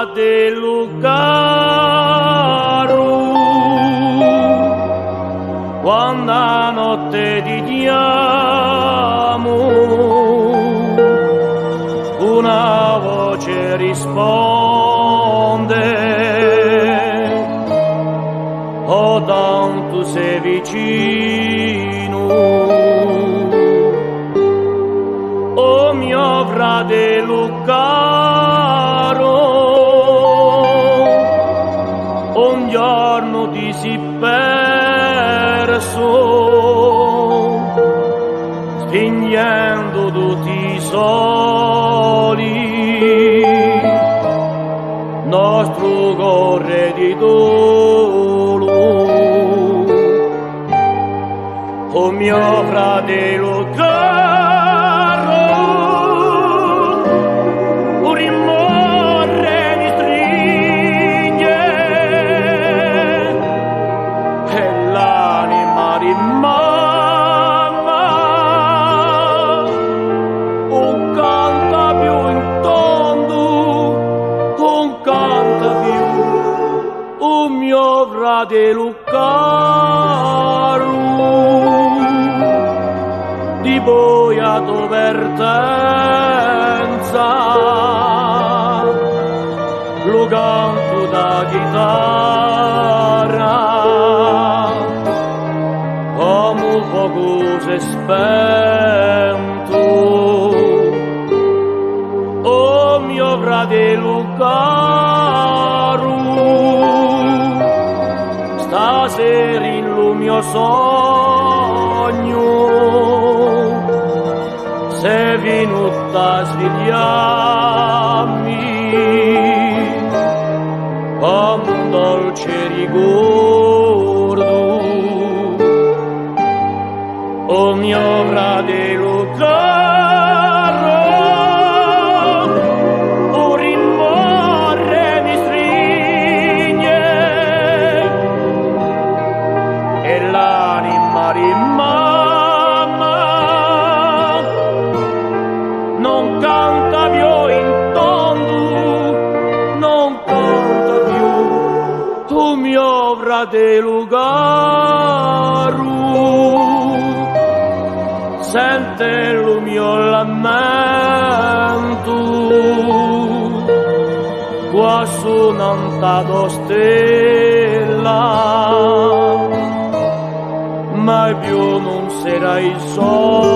fratello caro, quando a notte ti chiamo, una voce risponde, oh tanto sei vicino, oh mio fratello caro, un giorno ti si perso, spegnendo tutti i soli, nostro cuore di dolo, oh mio fratello caro, un rimorre mi stringe e l'anima rimane, un canta più in tondo, un canta più, un mio fratello caro, di boia vertenza, lo canto da chitarra, come un fuoco si è spento, oh mio fratello caro, stasera in lo mio sogno sei venuta a svegliarmi come un dolce ricordo, oh mio fratello caro, un rimorre mi stringe e l'anima rimane, non canta più in tondo, non canta più, tu mio fratello caro, sente il mio lamento, qua suonando stella, mai più non sarai solo.